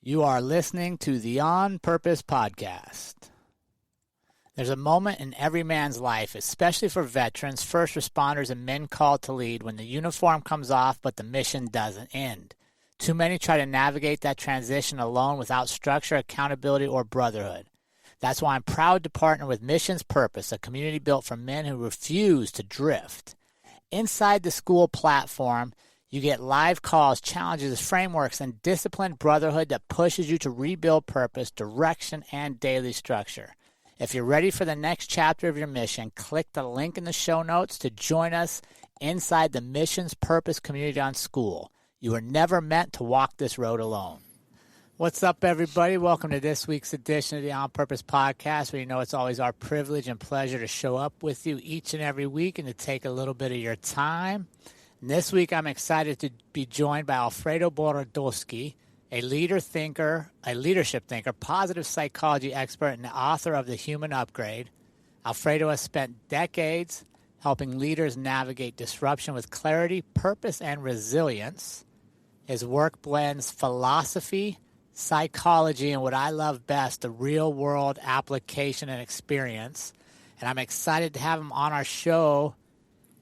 You are listening to the On Purpose podcast. There's a moment in every man's life, especially for veterans, first responders, and men called to lead, when the uniform comes off but the mission doesn't end. Too many try to navigate that transition alone without structure, accountability, or brotherhood. That's why I'm proud to partner with Missions Purpose, a community built for men who refuse to drift. Inside the school platform, you get live calls, challenges, frameworks, and disciplined brotherhood that pushes you to rebuild purpose, direction, and daily structure. If you're ready for the next chapter of your mission, click the link in the show notes to join us inside the Missions Purpose community on school. You were never meant to walk this road alone. What's up, everybody? Welcome to this week's edition of the On Purpose podcast, where you know it's always our privilege and pleasure to show up with you each and every week and to take a little bit of your time. And this week, I'm excited to be joined by Alfredo Borodowski, a leadership thinker, positive psychology expert, and the author of The Human Upgrade. Alfredo has spent decades helping leaders navigate disruption with clarity, purpose, and resilience. His work blends philosophy, psychology, and what I love best, the real-world application and experience. And I'm excited to have him on our show,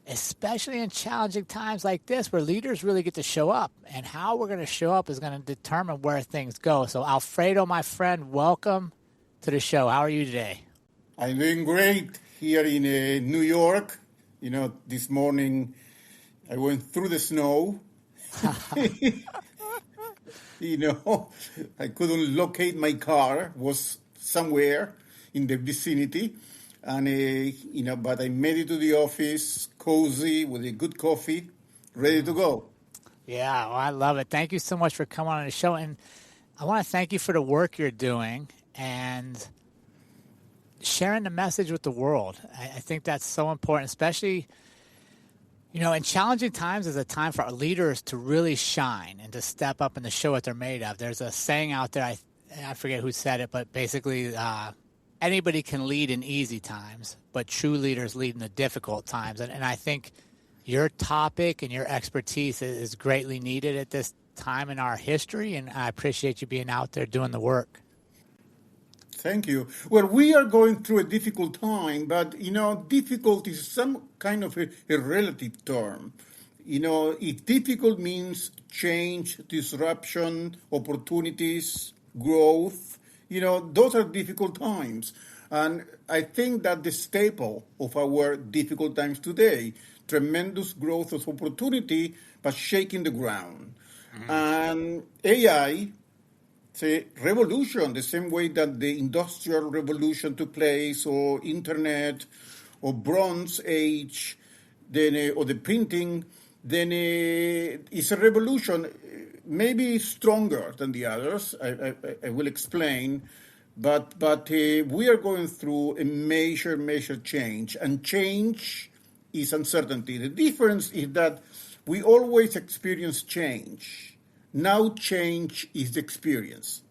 especially in challenging times like this, where leaders really get to show up. And how we're going to show up is going to determine where things go. So, Alfredo, my friend, welcome to the show. How are you today? I'm doing great here in New York. You know, this morning I went through the snow. You know, I couldn't locate my car. Was somewhere in the vicinity. And, but I made it to the office, cozy, with a good coffee, ready to go. Yeah, well, I love it. Thank you so much for coming on the show. And I want to thank you for the work you're doing and sharing the message with the world. I think that's so important, especially, in challenging times is a time for our leaders to really shine and to step up and to show what they're made of. There's a saying out there, I forget who said it, but basically anybody can lead in easy times, but true leaders lead in the difficult times. And I think your topic and your expertise is greatly needed at this time in our history, and I appreciate you being out there doing the work. Thank you. Well, we are going through a difficult time, but, difficult is some kind of a relative term. If difficult means change, disruption, opportunities, growth, those are difficult times. And I think that the staple of our difficult times today, tremendous growth of opportunity, but shaking the ground. Mm-hmm. And AI, it's a revolution, the same way that the Industrial Revolution took place, or Internet, or Bronze Age, then or the printing, then it's a revolution, maybe stronger than the others. I will explain, but we are going through a major change, and change is uncertainty. The difference is that we always experience change. Now change is the experience.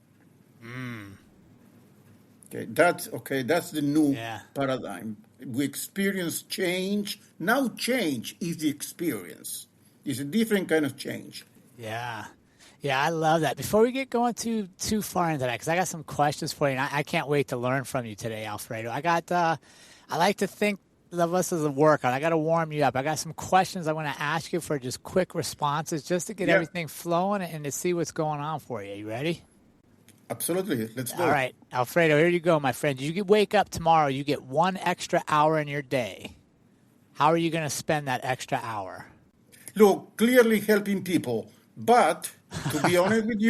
Okay, that's the new paradigm. We experience change. Now change is the experience. It's a different kind of change. Yeah, I love that. Before we get going too far into that, because I got some questions for you, and I can't wait to learn from you today, Alfredo. I like to think of us as a workout. I got to warm you up. I got some questions I want to ask you for just quick responses, just to get everything flowing and to see what's going on for you. You ready? Absolutely. Let's go. All right, Alfredo, here you go, my friend. You wake up tomorrow, you get 1 extra hour in your day. How are you going to spend that extra hour? Look, clearly helping people. But to be honest with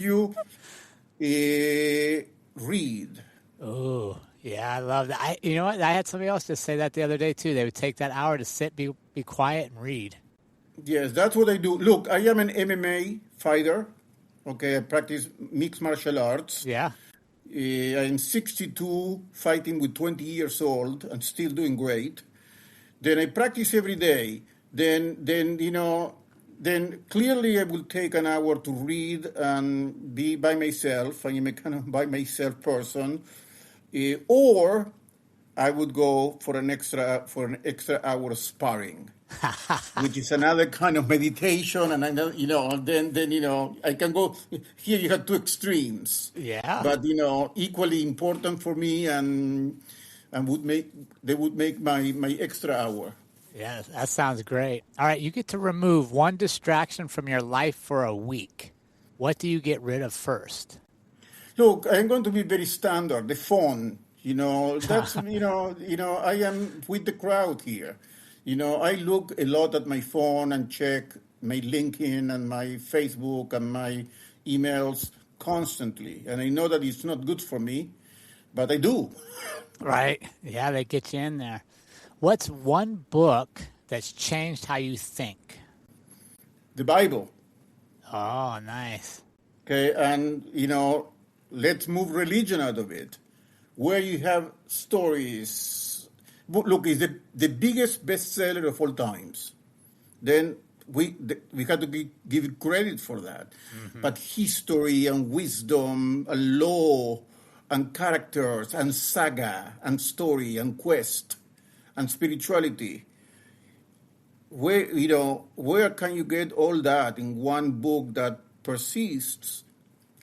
you, read. Oh, yeah, I love that. You know what? I had somebody else just say that the other day too. They would take that hour to sit, be quiet, and read. Yes, that's what I do. Look, I am an MMA fighter. Okay, I practice mixed martial arts. Yeah. I'm 62, fighting with 20 years old, and still doing great. Then I practice every day. Then clearly I will take an hour to read and be by myself. I am a kind of by myself person. Or I would go for an extra hour of sparring. which is another kind of meditation. And I know, then I can go here. You have two extremes, Yeah. but equally important for me, and would make my extra hour. Yeah, that sounds great. All right, you get to remove one distraction from your life for a week. What do you get rid of first? Look, I'm going to be very standard. The phone, that's I am with the crowd here. I look a lot at my phone and check my LinkedIn and my Facebook and my emails constantly, and I know that it's not good for me, but I do. Right. Yeah, they get you in there. What's one book that's changed how you think? The Bible. Oh, nice. Okay, and let's move religion out of it, where you have stories. Look, it's the biggest bestseller of all times. Then we have to give it credit for that. Mm-hmm. But history and wisdom and law and characters and saga and story and quest and spirituality. Where can you get all that in one book that persists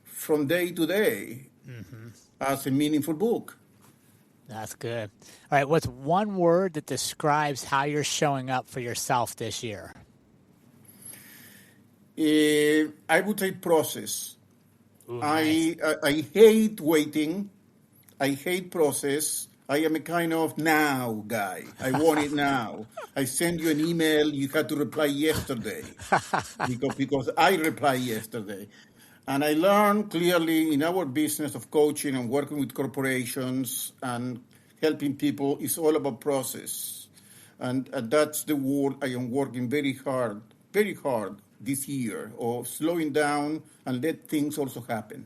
from day to day as a meaningful book? That's good. All right, what's one word that describes how you're showing up for yourself this year? I would say process. Ooh, nice. I hate waiting. I hate process. I am a kind of now guy. I want it now. I send you an email, you had to reply yesterday because I replied yesterday. And I learned clearly in our business of coaching and working with corporations and helping people, it's all about process. And that's the word I am working very hard this year, of slowing down and let things also happen.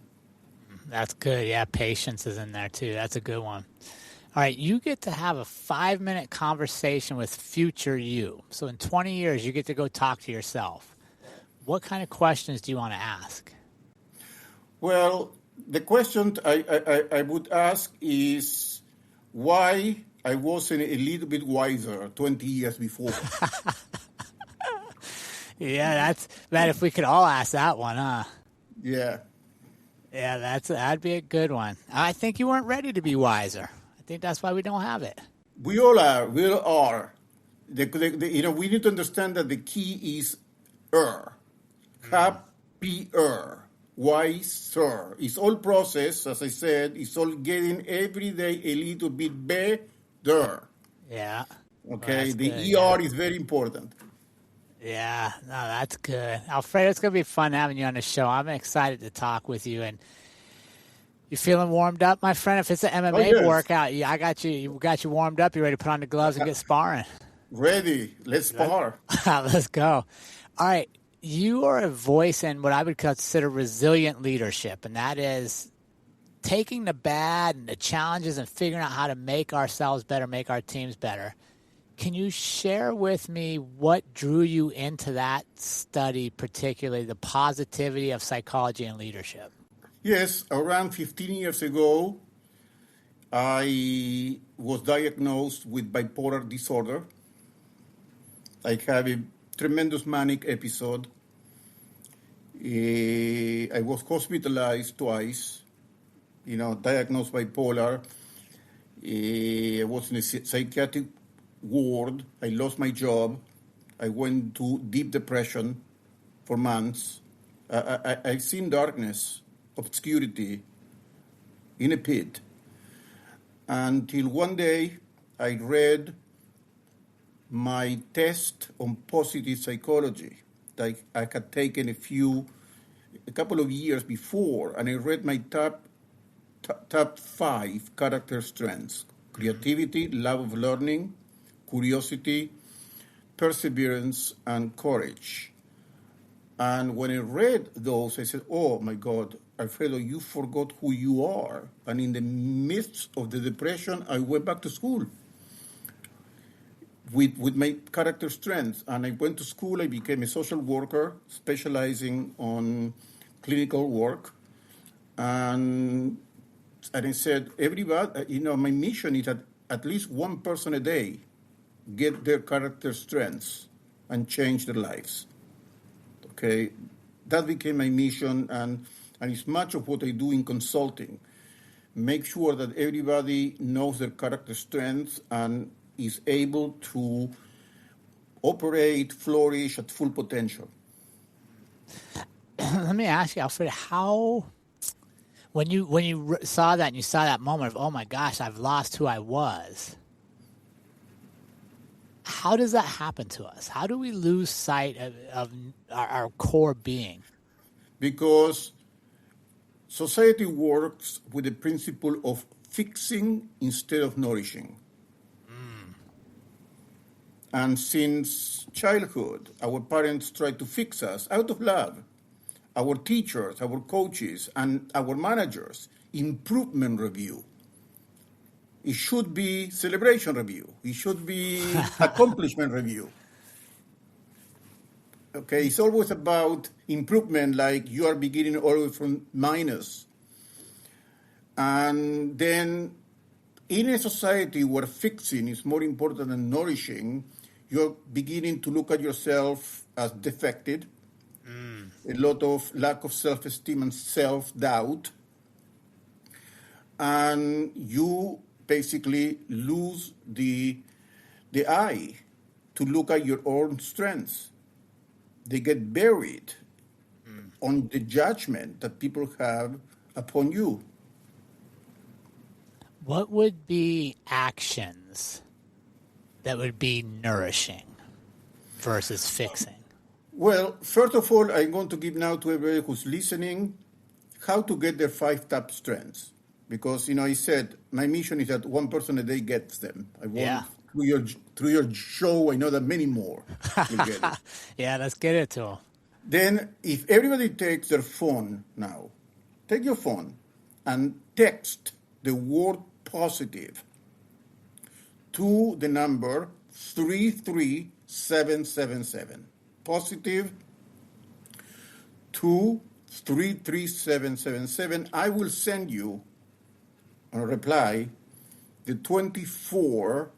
That's good. Yeah, patience is in there too. That's a good one. All right, you get to have a 5-minute conversation with future you. So in 20 years, you get to go talk to yourself. What kind of questions do you want to ask? Well, the question I would ask is why I wasn't a little bit wiser 20 years before. Yeah, man, if we could all ask that one, huh? Yeah. Yeah, that'd be a good one. I think you weren't ready to be wiser. I think that's why we don't have it. We all are. We all are. We need to understand that the key is happier, wiser. It's all process, as I said. It's all getting every day a little bit better. Yeah. Okay. Well, the good, ER is very important. Yeah, no, that's good. Alfredo, it's going to be fun having you on the show. I'm excited to talk with you. And you feeling warmed up, my friend? If it's an MMA workout, I got you. You got you warmed up. You ready to put on the gloves and get sparring? Ready. Let's spar. Let's go. All right. You are a voice in what I would consider resilient leadership, and that is taking the bad and the challenges and figuring out how to make ourselves better, make our teams better. Can you share with me what drew you into that study, particularly the positivity of psychology and leadership? Yes, around 15 years ago, I was diagnosed with bipolar disorder. I had a tremendous manic episode. I was hospitalized twice, diagnosed bipolar. I was in a psychiatric ward. I lost my job. I went to deep depression for months. I seen darkness, obscurity, in a pit. Until one day I read my test on positive psychology that I had taken a couple of years before, and I read my top 5 character strengths: creativity, love of learning, curiosity, perseverance, and courage. And when I read those, I said, oh my God, Alfredo, you forgot who you are. And in the midst of the depression, I went back to school with my character strengths. And I went to school, I became a social worker, specializing on clinical work. And I said, everybody, my mission is that at least one person a day get their character strengths and change their lives. Okay, that became my mission, and it's much of what I do in consulting. Make sure that everybody knows their character strengths and is able to operate, flourish at full potential. Let me ask you, Alfredo, how, when you saw that and you saw that moment of, oh my gosh, I've lost who I was, how does that happen to us? How do we lose sight of our core being? Because society works with the principle of fixing instead of nourishing. And since childhood, our parents try to fix us out of love. Our teachers, our coaches, and our managers, improvement review. It should be celebration review. It should be accomplishment review. Okay, it's always about improvement, like you are beginning always from minus. And then in a society where fixing is more important than nourishing, you're beginning to look at yourself as defected, a lot of lack of self-esteem and self-doubt, and you basically lose the eye to look at your own strengths. They get buried on the judgment that people have upon you. What would be actions that would be nourishing versus fixing? Well, first of all, I'm going to give now to everybody who's listening how to get their 5 top strengths. Because, I said my mission is that one person a day gets them. I want through your show, I know that many more will get it. Yeah, let's get it to them. Then if everybody takes their phone now, take your phone and text the word positive to the number 33777. Positive to 33777. I will send you a reply the 24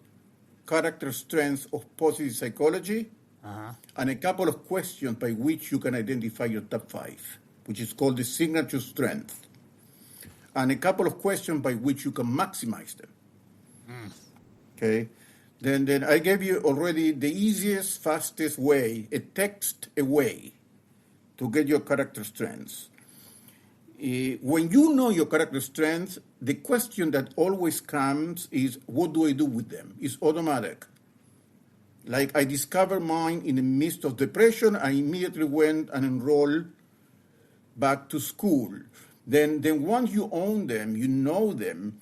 character strengths of positive psychology and a couple of questions by which you can identify your top 5, which is called the signature strength, and a couple of questions by which you can maximize them. Okay? Then I gave you already the easiest, fastest way, a text away to get your character strengths. When you know your character strengths, the question that always comes is, what do I do with them? It's automatic. Like I discovered mine in the midst of depression, I immediately went and enrolled back to school. Then once you own them, you know them,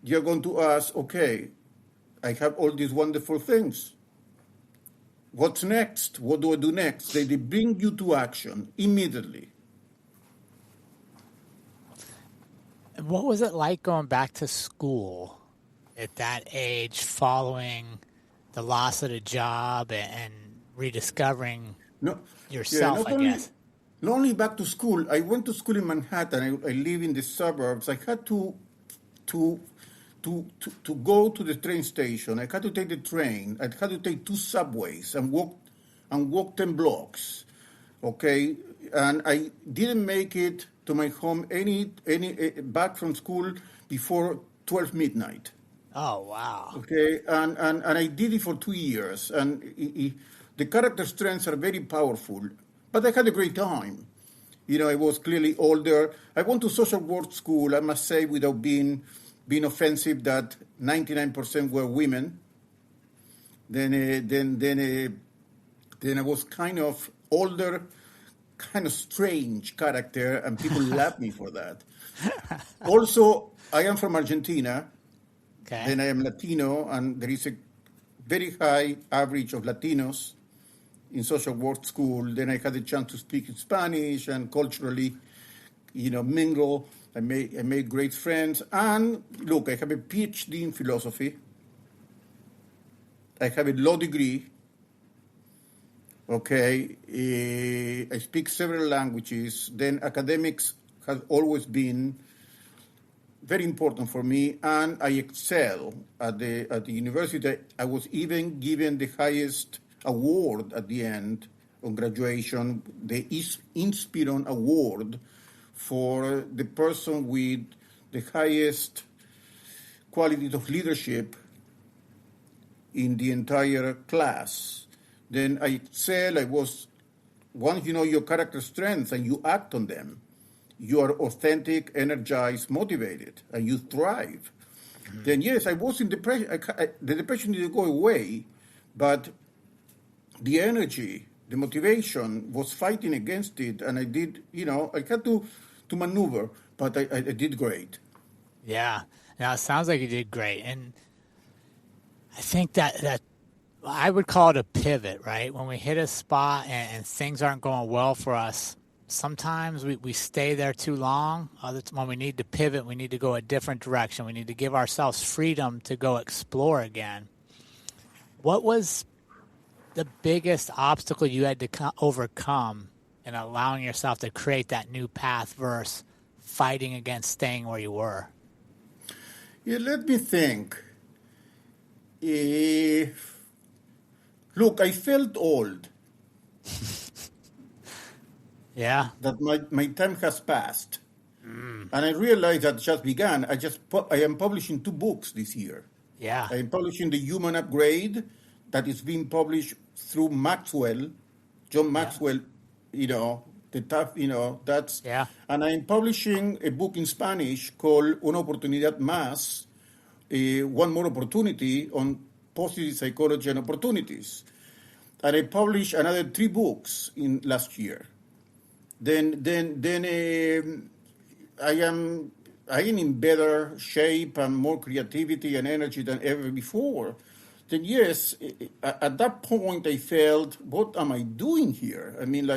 you're going to ask, okay, I have all these wonderful things. What's next? What do I do next? They bring you to action immediately. What was it like going back to school at that age, following the loss of the job and rediscovering yourself, I guess? Not only back to school. I went to school in Manhattan. I live in the suburbs. I had to go to the train station. I had to take the train. I had to take 2 subways and walk 10 blocks. Okay, and I didn't make it to my home any back from school before 12 midnight. Oh wow. Okay, and I did it for 2 years, and the character strengths are very powerful. But I had a great time. I was clearly older. I went to social work school. I must say, without being offensive, that 99% were women. Then I was kind of older, kind of strange character, and people laughed me for that. Also, I am from Argentina. Okay. Then I am Latino, and there is a very high average of Latinos in social work school. Then I had the chance to speak in Spanish and culturally, mingle. I made great friends. And look, I have a PhD in philosophy. I have a law degree. Okay. I speak several languages. Then academics has always been very important for me, and I excel at the university. I was even given the highest award at the end on graduation, the Inspiron Award for the person with the highest qualities of leadership in the entire class. Then I excel. Once you know your character strengths and you act on them, you are authentic, energized, motivated, and you thrive. Mm-hmm. Then yes, I was in depression. The depression didn't go away, but the energy, the motivation was fighting against it, and I did, I had to maneuver, but I did great. Yeah. Now, it sounds like you did great. And I think that I would call it a pivot, right? When we hit a spot and things aren't going well for us, sometimes we stay there too long. When we need to pivot, we need to go a different direction. We need to give ourselves freedom to go explore again. What was the biggest obstacle you had to overcome in allowing yourself to create that new path versus fighting against staying where you were? Yeah, let me think. Look, I felt old. Yeah. That my time has passed. And I realized that just began. I am publishing 2 books this year. Yeah. I am publishing The Human Upgrade, that is being published through John Maxwell, that's... Yeah. And I'm publishing a book in Spanish called Una Oportunidad Más, One More Opportunity, on positive psychology and opportunities. And I published another 3 books in last year. Then I am in better shape and more creativity and energy than ever before. Then yes, at that point I felt, what am I doing here? I mean,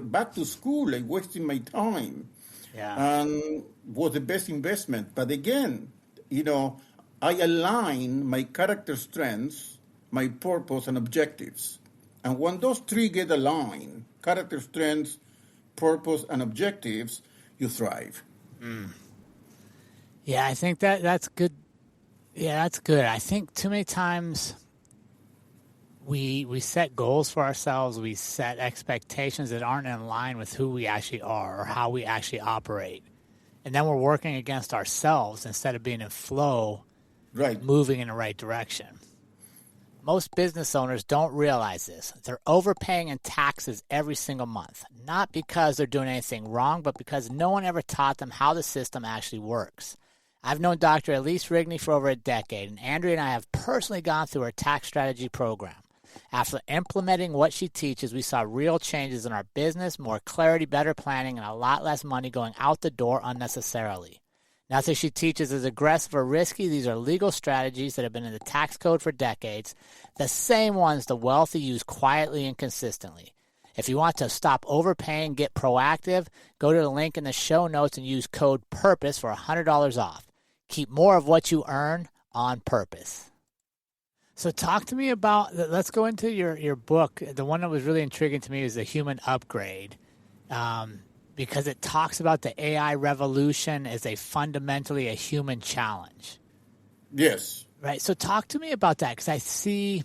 back to school, wasting my time. Yeah. And was the best investment. But again, I align my character strengths, my purpose, and objectives. And when those 3 get aligned, character strengths, purpose, and objectives, you thrive. Yeah, I think that's good. Yeah, that's good. I think too many times we set goals for ourselves. We set expectations that aren't in line with who we actually are or how we actually operate. And then we're working against ourselves instead of being in flow, right, moving in the right direction. Most business owners don't realize this. They're overpaying in taxes every single month, not because they're doing anything wrong, but because no one ever taught them how the system actually works. I've known Dr. Elise Rigney for over a decade, and Andrea and I have personally gone through her tax strategy program. After implementing what she teaches, we saw real changes in our business, more clarity, better planning, and a lot less money going out the door unnecessarily. Nothing she teaches is aggressive or risky. These are legal strategies that have been in the tax code for decades, the same ones the wealthy use quietly and consistently. If you want to stop overpaying, get proactive, go to the link in the show notes and use code PURPOSE for $100 off. Keep more of what you earn on purpose. So talk to me about, let's go into your book. The one that was really intriguing to me is The Human Upgrade, because it talks about the AI revolution as fundamentally a human challenge. Yes. Right. So talk to me about that, because I see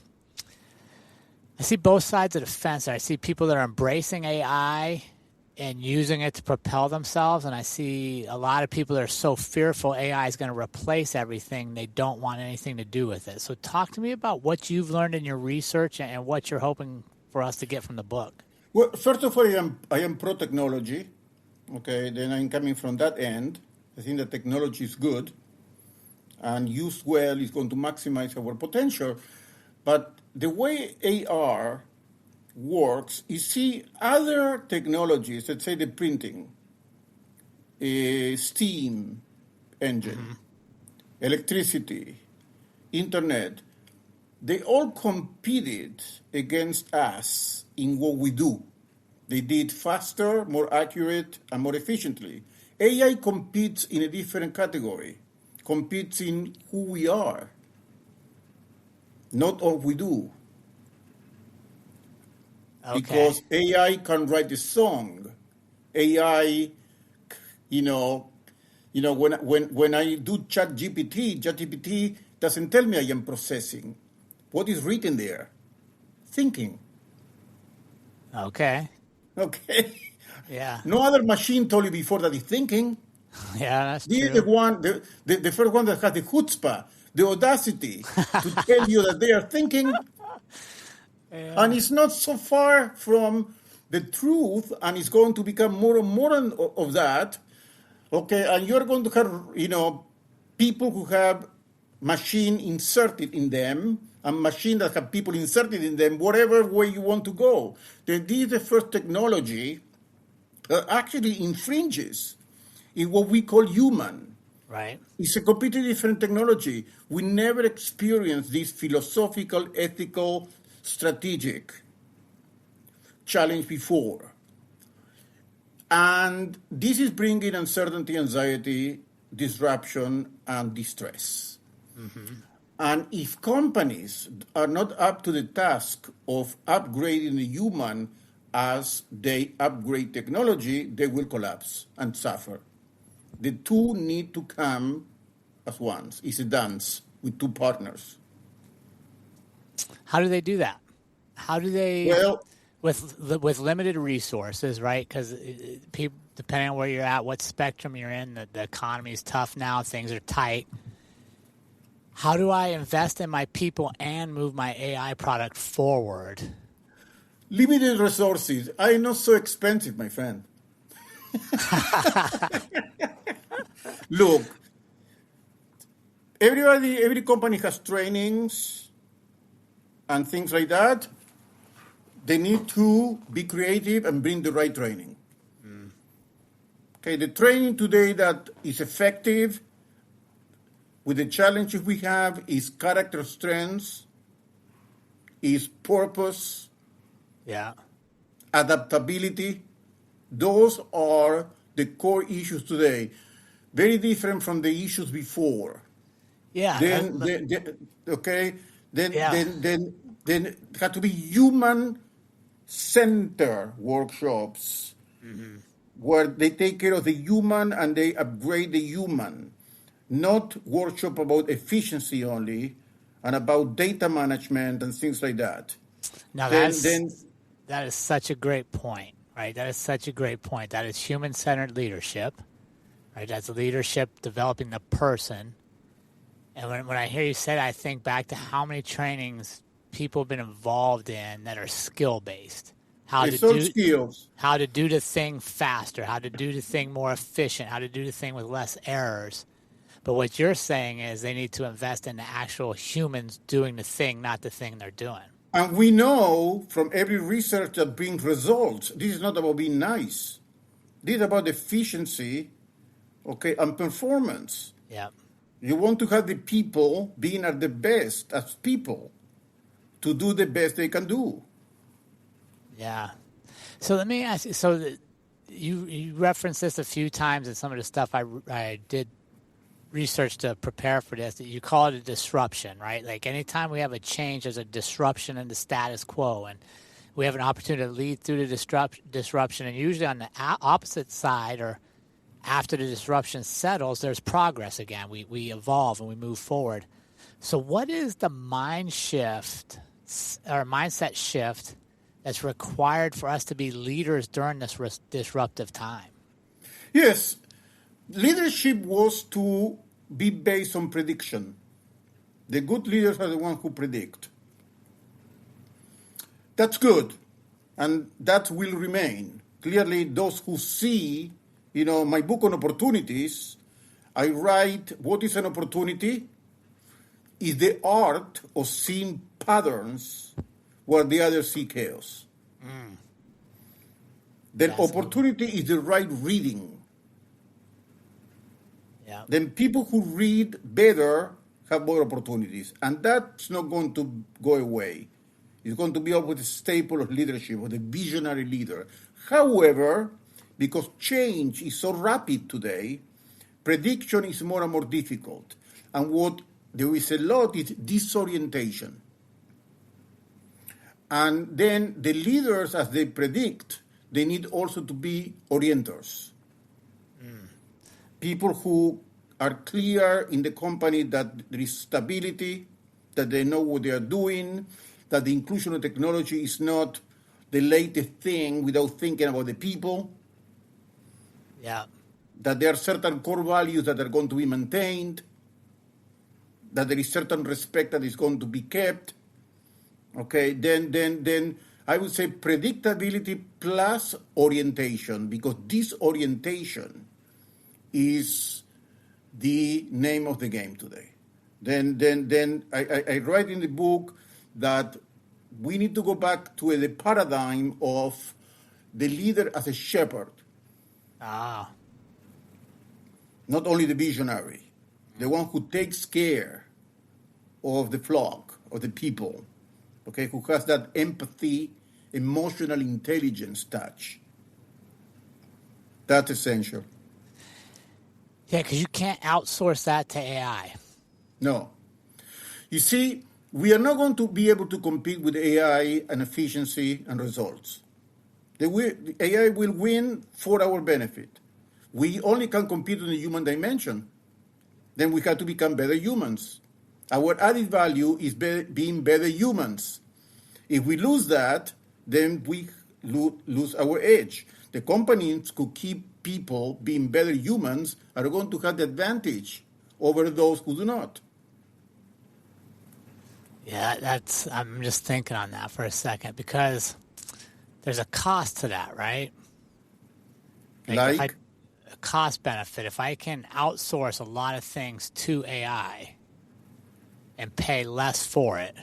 both sides of the fence. I see people that are embracing AI and using it to propel themselves, and I see a lot of people that are so fearful AI is going to replace everything, they don't want anything to do with it. So talk to me about what you've learned in your research and what you're hoping for us to get from the book. Well, first of all, I am pro-technology. Okay, then I'm coming from that end. I think that technology is good, and used well is going to maximize our potential. But the way AR works is, see, other technologies, let's say the printing, steam engine, electricity, internet, they all competed against us in what we do. They did faster, more accurate, and more efficiently. AI competes in a different category, competes in who we are, not what we do. Okay. Because AI can write a song. AI, when I do ChatGPT doesn't tell me I am processing what is written there. thinking. Okay. Okay? Yeah. No other machine told you before that it's thinking. Yeah, that's This is true. the one, the first one that has the chutzpah, the audacity to tell you that they are thinking. And Yeah. it's not so far from the truth, and it's going to become more and more of that. Okay, and you're going to have, people who have machine inserted in them, and machine that have people inserted in them, whatever way you want to go. This is the first technology that actually infringes in what we call human. Right. It's a completely different technology. We never experienced this philosophical, ethical, strategic challenge before. And this is bringing uncertainty, anxiety, disruption, and distress. Mm-hmm. And if companies are not up to the task of upgrading the human as they upgrade technology, they will collapse and suffer. The two need to come as one. It's a dance with two partners. How do they do that? How do they, Well, with limited resources, right? Because people, depending on where you're at, what spectrum you're in, the economy is tough now. Things are tight. How do I invest in my people and move my AI product forward? limited resources are not so expensive, my friend. Look, every company has trainings and things like that. They need to be creative and bring the right training. Okay, the training today that is effective with the challenges we have is character strengths, is purpose, Yeah. adaptability. Those are the core issues today. Very different from the issues before. Yeah. Then Yeah. then had to be human-centered workshops where they take care of the human and they upgrade the human, not workshop about efficiency only and about data management and things like that. Now Then that is such a great point, right? That is such a great point. That is human-centered leadership, right? That's leadership developing the person. And when I hear you say that, I think back to how many trainings people have been involved in that are skill-based. it's all skills. How to do the thing faster, how to do the thing more efficient, how to do the thing with less errors. But what you're saying is they need to invest in the actual humans doing the thing, not the thing they're doing. And we know from every research that brings results, this is not about being nice. This is about efficiency, okay, and performance. Yeah. You want to have the people being at the best as people to do the best they can do. Yeah. So let me ask you, you referenced this a few times in some of the stuff I did research to prepare for this, that you call it a disruption, right? Like anytime we have a change, there's a disruption in the status quo, and we have an opportunity to lead through the disruption. And usually on the opposite side, or after the disruption settles, there's progress again. We evolve and we move forward. So what is the mindset shift that's required for us to be leaders during this disruptive time? Yes, leadership was to be based on prediction. The good leaders are the ones who predict. That's good, and that will remain. Clearly, those who see, my book on opportunities, I write what is an opportunity is the art of seeing patterns where the others see chaos. Then opportunity is the right reading. Yeah. Then people who read better have more opportunities. And that's not going to go away. It's going to be always a staple of leadership, of the visionary leader. However, because change is so rapid today, prediction is more and more difficult. And what there is a lot is disorientation. And then the leaders, as they predict, they need also to be orienters. People who are clear in the company that there is stability, that they know what they are doing, that the inclusion of technology is not the latest thing without thinking about the people. Yeah. That there are certain core values that are going to be maintained, that there is certain respect that is going to be kept. Okay, then I would say predictability plus orientation, because this orientation is the name of the game today. Then I write in the book that we need to go back to the paradigm of the leader as a shepherd. Ah. Not only the visionary, the one who takes care of the flock, of the people, okay, who has that empathy, emotional intelligence touch. That's essential. Yeah, because you can't outsource that to AI. No. You see, we are not going to be able to compete with AI and efficiency and results. The AI will win for our benefit. We only can compete in the human dimension. Then we have to become better humans. Our added value is being better humans. If we lose that, then we lose our edge. The companies who keep people being better humans are going to have the advantage over those who do not. Yeah, I'm just thinking on that for a second, because there's a cost to that, right? Like? A cost benefit. If I can outsource a lot of things to AI and pay less for it,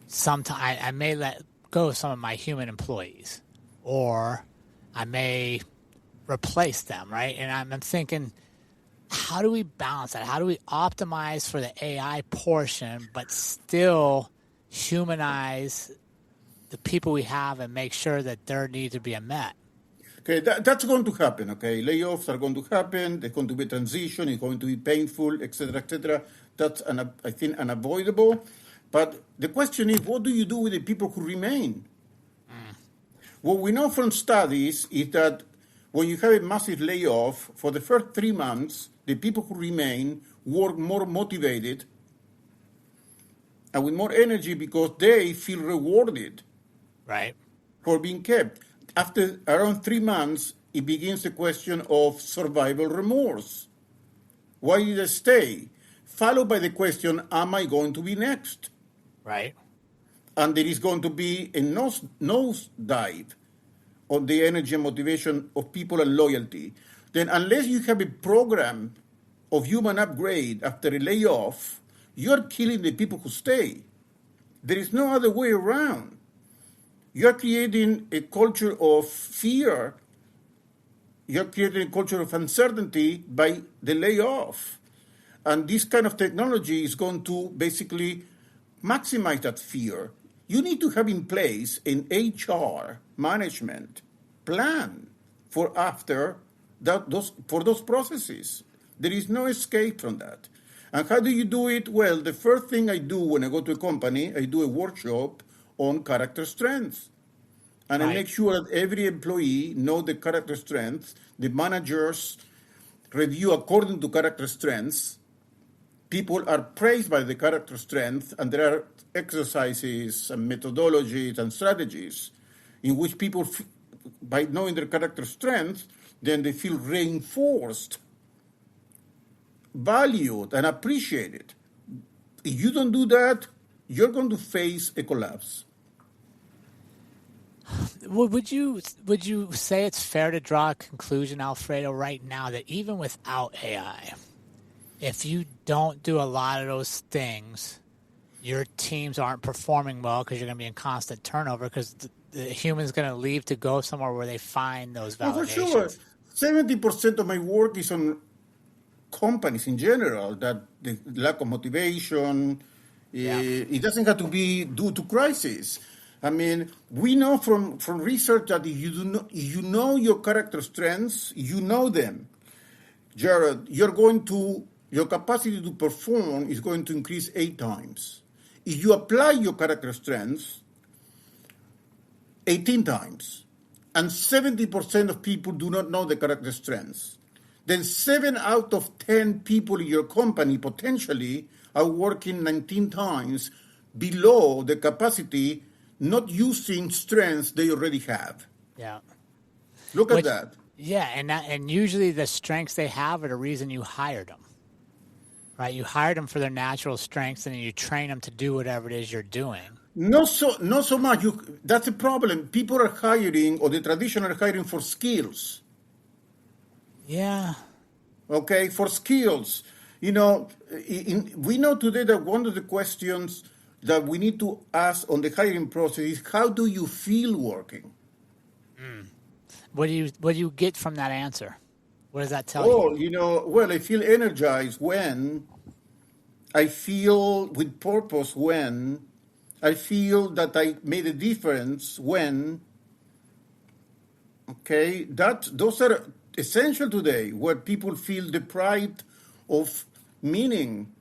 sometimes I may let go of some of my human employees, or I may replace them, right? And I'm thinking, how do we balance that? How do we optimize for the AI portion, but still humanize the people we have and make sure that their needs are being met? Okay, that's going to happen, okay? Layoffs are going to happen. There's going to be transition. It's going to be painful, et cetera, et cetera. That's, I think, unavoidable. But the question is, what do you do with the people who remain? What we know from studies is that when you have a massive layoff, for the first 3 months, the people who remain work more motivated and with more energy because they feel rewarded, right, for being kept. After around 3 months, it begins the question of survival remorse. Why did I stay? Followed by the question, am I going to be next? Right. And there is going to be a nose dive on the energy and motivation of people and loyalty. Then unless you have a program of human upgrade after a layoff, you're killing the people who stay. There is no other way around. You're creating a culture of fear. You're creating a culture of uncertainty by the layoff. And this kind of technology is going to basically maximize that fear. You need to have in place an HR management plan for after those processes. There is no escape from that. And how do you do it? Well, the first thing I do when I go to a company, I do a workshop on character strengths. And right. I make sure that every employee knows the character strengths. The managers review according to character strengths. People are praised by the character strength, and there are exercises and methodologies and strategies in which people, by knowing their character strengths, then they feel reinforced, valued, and appreciated. If you don't do that, you're going to face a collapse. Would you say it's fair to draw a conclusion, Alfredo, right now that even without AI, if you don't do a lot of those things, your teams aren't performing well because you're going to be in constant turnover because the human's going to leave to go somewhere where they find those validations? Well, for sure. 70% of my work is on companies in general, that the lack of motivation, it doesn't have to be due to crisis. I mean, we know from research that if you know your character strengths, you know them. Jerrod, your capacity to perform is going to increase 8 times. If you apply your character strengths, 18 times. And 70% of people do not know the character strengths. Then 7 out of 10 people in your company potentially are working 19 times below the capacity, not using strengths they already have. Yeah. Look at that. Yeah, and usually the strengths they have are the reason you hired them. Right? You hired them for their natural strengths, and then you train them to do whatever it is you're doing. Not so much. That's a problem. People are hiring, or the tradition are hiring for skills. Yeah. Okay, for skills. We know today that one of the questions that we need to ask on the hiring process is, how do you feel working? What do you get from that answer? What does that tell you? Well, I feel energized when, I feel with purpose when, I feel that I made a difference when. Okay, those are essential today, where people feel deprived of meaning,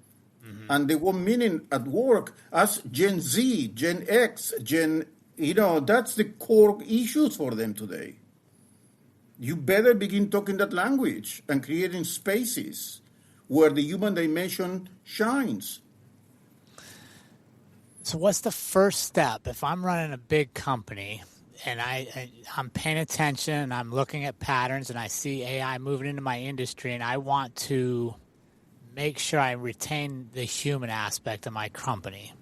and they want meaning at work. As Gen Z, Gen X, that's the core issues for them today. You better begin talking that language and creating spaces where the human dimension shines. So what's the first step if I'm running a big company and I'm paying attention and I'm looking at patterns and I see AI moving into my industry and I want to make sure I retain the human aspect of my company?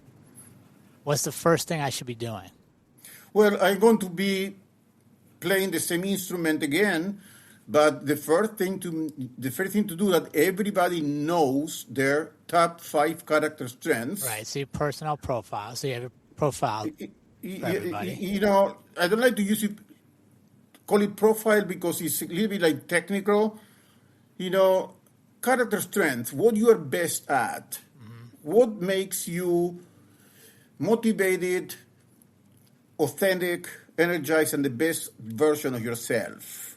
What's the first thing I should be doing? Well, I'm going to be playing the same instrument again, but the first thing to do that everybody knows their top 5 character strengths. Right. So your personal profile. So you have a profile for everybody. I don't like to call it profile because it's a little bit like technical. Character strengths, what you are best at, what makes you motivated, authentic, energized, and the best version of yourself.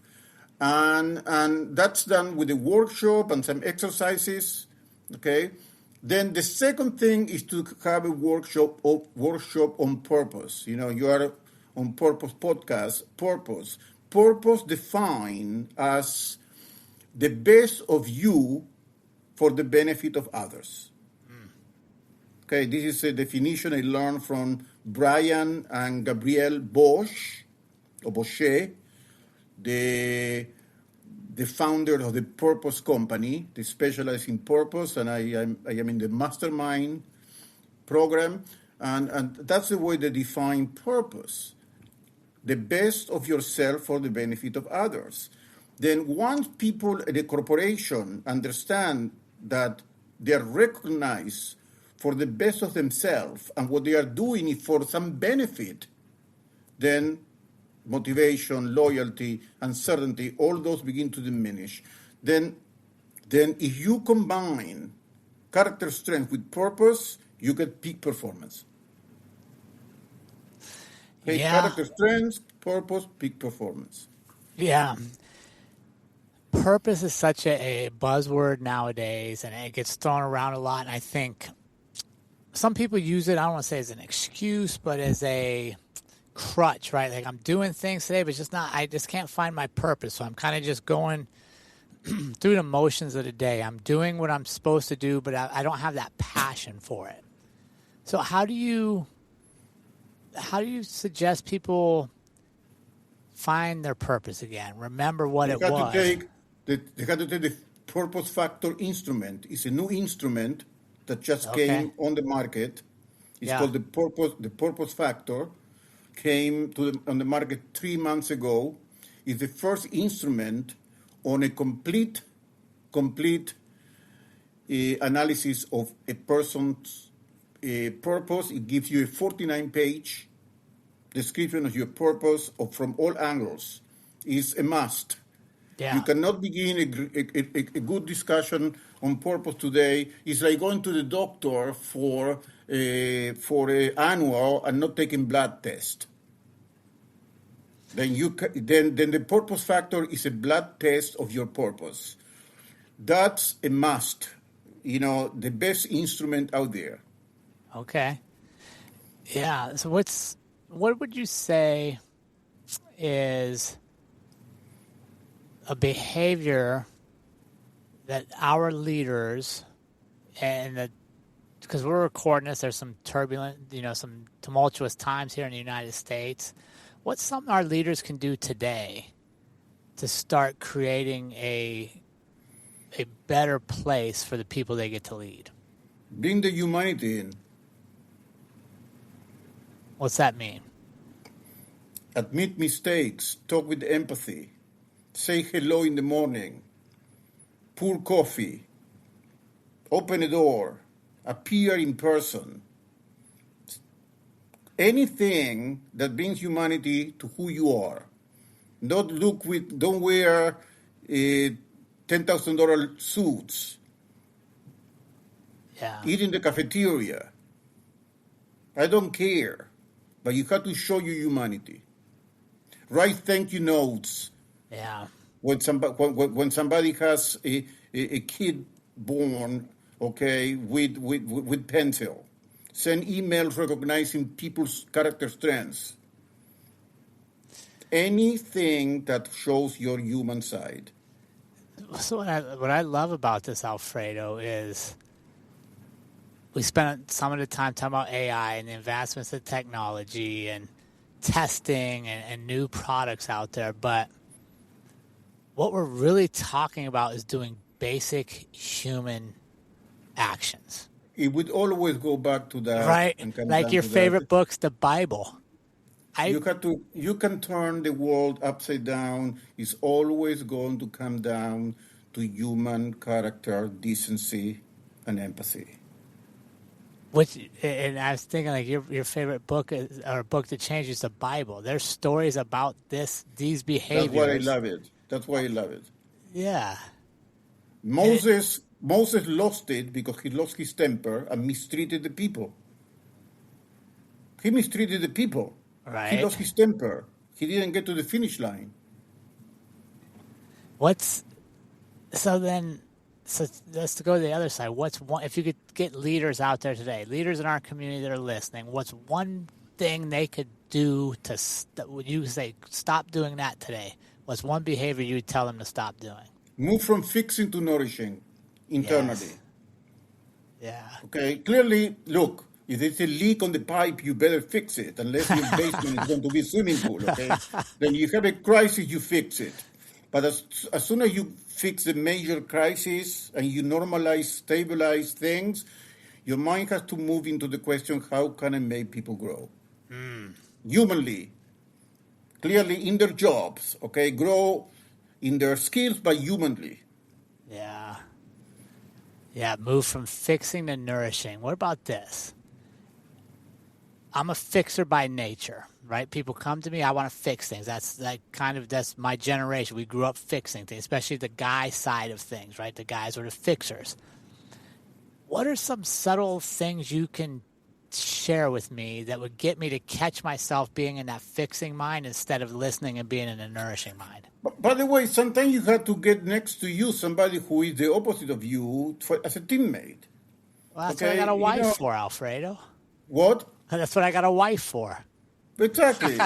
And that's done with a workshop and some exercises, okay? Then the second thing is to have a workshop on purpose. You are on Purpose podcast. Purpose defined as the best of you for the benefit of others. Okay, this is a definition I learned from Brian and Gabrielle Baucher, the founder of the Purpose Company. They specialize in purpose, and I am in the mastermind program, and that's the way they define purpose. The best of yourself for the benefit of others. Then once people at a corporation understand that they are recognized for the best of themselves and what they are doing is for some benefit, then motivation, loyalty, uncertainty, all those begin to diminish. Then if you combine character strength with purpose, you get peak performance. Okay, yeah. Character strength, purpose, peak performance. Yeah. Purpose is such a buzzword nowadays, and it gets thrown around a lot. And I think some people use it, I don't want to say as an excuse, but as a crutch, right? Like, I'm doing things today, but I just can't find my purpose. So I'm kind of just going through the motions of the day. I'm doing what I'm supposed to do, but I don't have that passion for it. So how do you suggest people find their purpose again? Remember what it was. They had to take the Purpose Factor instrument. It's a new instrument that just came on the market. It's called the Purpose Factor. Came on the market 3 months ago. It's the first instrument on a complete analysis of a person's purpose. It gives you a 49-page description of your purpose from all angles. Is a must. Yeah. You cannot begin a good discussion on purpose today. It's like going to the doctor for a annual and not taking blood test. Then the purpose factor is a blood test of your purpose. That's a must. The best instrument out there. Okay. Yeah. So what would you say is a behavior that our leaders and the because we're recording this, there's some turbulent, some tumultuous times here in the United States. What's something our leaders can do today to start creating a better place for the people they get to lead? Bring the humanity in. What's that mean? Admit mistakes. Talk with empathy. Say hello in the morning. Pour coffee. Open a door. Appear in person. Anything that brings humanity to who you are. Don't wear $10,000 suits. Yeah. Eat in the cafeteria. I don't care. But you have to show your humanity. Write thank you notes. Yeah. When somebody has a kid born, okay, with pencil. Send emails recognizing people's character strengths. Anything that shows your human side. So what I love about this, Alfredo, is we spent some of the time talking about AI and the advancements of technology and testing and new products out there. But what we're really talking about is doing basic human actions. It would always go back to that. Right? Like your favorite book's the Bible. You can turn the world upside down. It's always going to come down to human character, decency, and empathy. And I was thinking, like, your favorite book or a book that changes the Bible. There's stories about these behaviors. That's why I love it. Yeah. Moses lost it because he lost his temper and mistreated the people. He mistreated the people. Right. He lost his temper. He didn't get to the finish line. So let's go to the other side. If you could get leaders out there today, leaders in our community that are listening, what's one thing they could do would you say, stop doing that today? What's one behavior you would tell them to stop doing? Move from fixing to nourishing internally. Yes. Yeah. Okay, clearly, look, if there's a leak on the pipe, you better fix it, unless your basement is going to be a swimming pool, okay? Then you have a crisis, you fix it. But as soon as you fix the major crisis and you normalize, stabilize things, your mind has to move into the question, how can I make people grow? Humanly, clearly in their jobs, okay? Grow in their skills, but humanly. Yeah. Yeah, move from fixing to nourishing. What about this? I'm a fixer by nature, right? People come to me, I want to fix things. That's my generation. We grew up fixing things, especially the guy side of things, right? The guys are the fixers. What are some subtle things you can share with me that would get me to catch myself being in that fixing mind instead of listening and being in a nourishing mind? By the way, sometimes you have to get next to you somebody who is the opposite of you as a teammate. Well, that's what I got a wife for, Alfredo. What? That's what I got a wife for. Exactly.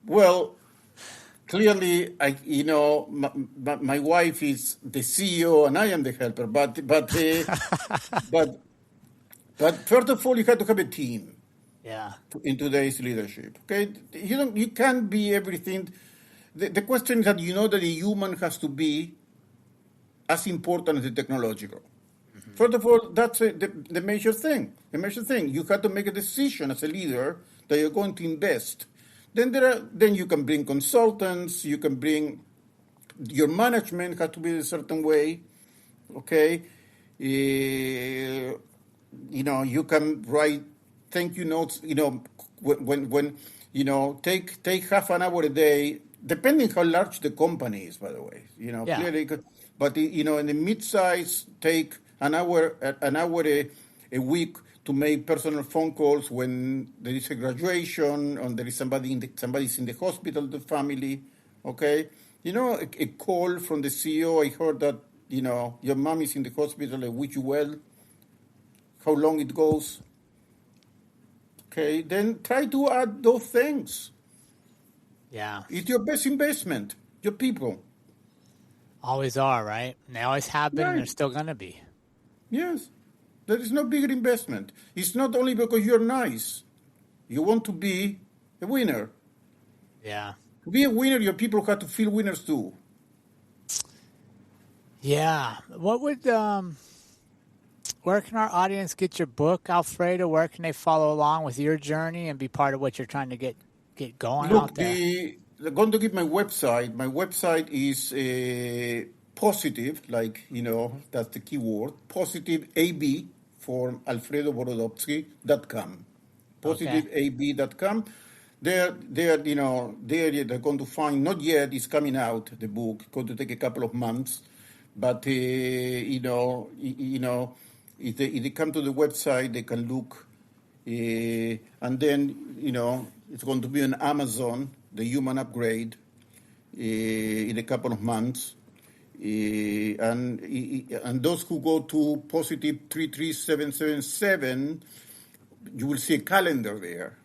Well, clearly, my wife is the CEO and I am the helper. But first of all, you have to have a team. Yeah. In today's leadership, okay, you can't be everything. The question is that that the human has to be as important as the technological. Mm-hmm. First of all, that's the major thing. The major thing, you have to make a decision as a leader that you're going to invest. Then you can bring consultants. You can bring your management has to be a certain way. Okay, you can write thank you notes. When take half an hour a day. Depending how large the company is, by the way, clearly, but in the mid-size, take an hour a week to make personal phone calls when there is a graduation or there is somebody's in the hospital, the family, okay? A call from the CEO. I heard that your mom is in the hospital. I wish you well. How long it goes? Okay, then try to add those things. Yeah. It's your best investment, your people. Always are, right? And they always have been, and they're still going to be. Yes. There is no bigger investment. It's not only because you're nice. You want to be a winner. Yeah. To be a winner, your people have to feel winners too. Yeah. What would where can our audience get your book, Alfredo? Where can they follow along with your journey and be part of what you're trying to get going out there? I'm going to give my website. My website is positive, like, that's the key word, positiveab for alfredoborodowski.com. Positiveab.com. They're going to find, not yet, it's coming out, the book, it's going to take a couple of months, but, if they come to the website, they can look, and then, it's going to be on Amazon, The Human Upgrade, in a couple of months. And those who go to positive 33777, you will see a calendar there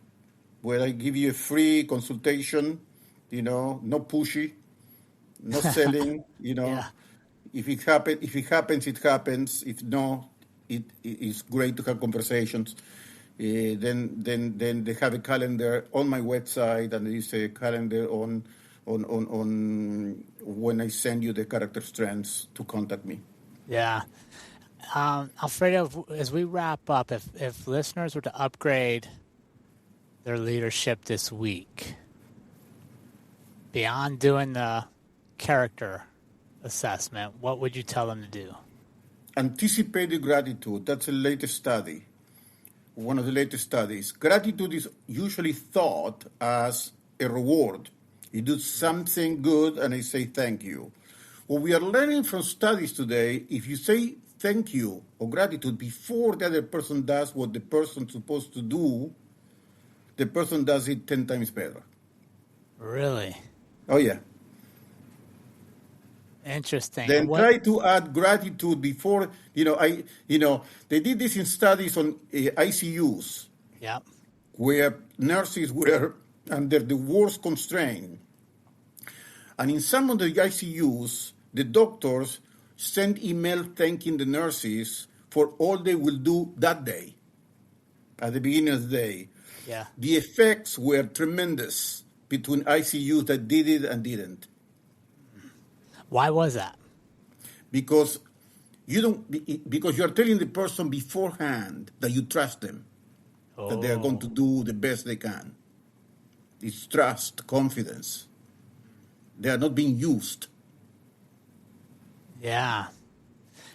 where I give you a free consultation, no pushy, no selling, Yeah. If it happens, it happens. If no, it is great to have conversations. Then they have a calendar on my website, and there is a calendar on when I send you the character strengths to contact me. Yeah. Alfredo, as we wrap up, if listeners were to upgrade their leadership this week, beyond doing the character assessment, what would you tell them to do? Anticipated gratitude. That's the latest study. One of the latest studies. Gratitude is usually thought as a reward. You do something good and I say thank you. What we are learning from studies today, if you say thank you or gratitude before the other person does what the person's supposed to do, the person does it 10 times better. Really? Oh, yeah. Interesting. Then try to add gratitude before, they did this in studies on ICUs. Yeah. Where nurses were under the worst constraint. And in some of the ICUs, the doctors send email thanking the nurses for all they will do that day, at the beginning of the day. Yeah. The effects were tremendous between ICUs that did it and didn't. Why was that? Because you are telling the person beforehand that you trust them, that they are going to do the best they can. It's trust, confidence. They are not being used. Yeah.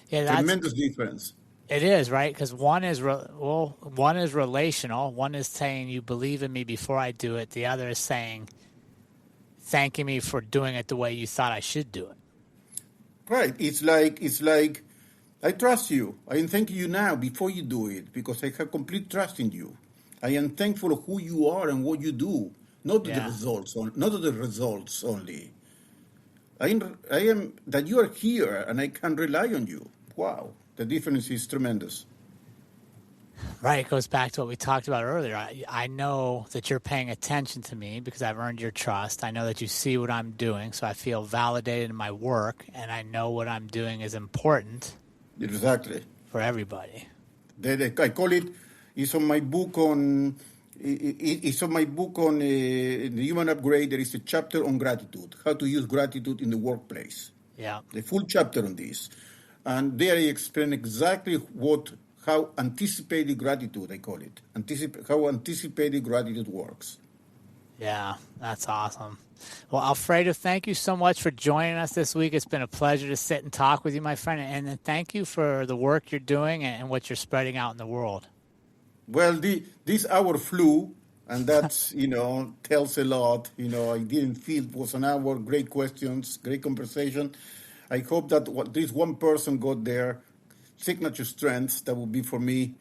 Yeah, that's Tremendous difference. It is, right? Because one is relational. One is saying you believe in me before I do it. The other is saying thanking me for doing it the way you thought I should do it. Right. It's like I trust you. I am thanking you now before you do it because I have complete trust in you. I am thankful of who you are and what you do, not the results, not the results only. I am that you are here and I can rely on you. Wow, the difference is tremendous. Right, it goes back to what we talked about earlier. I know that you're paying attention to me because I've earned your trust. I know that you see what I'm doing, so I feel validated in my work, and I know what I'm doing is important. Exactly. For everybody. I call it. It's on my book on. It's on my book on the Human Upgrade. There is a chapter on gratitude, how to use gratitude in the workplace. Yeah. The full chapter on this, and there I explain exactly how anticipated gratitude, I call it, how anticipated gratitude works. Yeah, that's awesome. Well, Alfredo, thank you so much for joining us this week. It's been a pleasure to sit and talk with you, my friend, and thank you for the work you're doing and what you're spreading out in the world. Well, this hour flew, and that's, tells a lot. I didn't feel it was an hour, great questions, great conversation. I hope that this one person got their signature strengths. That would be, for me,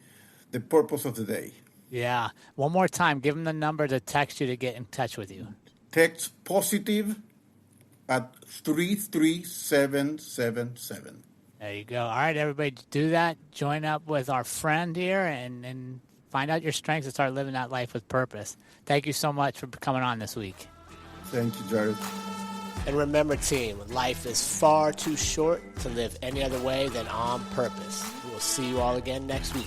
the purpose of the day. Yeah. One more time, give them the number to text you to get in touch with you. Text positive at 33777. There you go. All right, everybody, do that. Join up with our friend here and find out your strengths and start living that life with purpose. Thank you so much for coming on this week. Thank you, Jerrod. And remember, team, life is far too short to live any other way than on purpose. We will see you all again next week.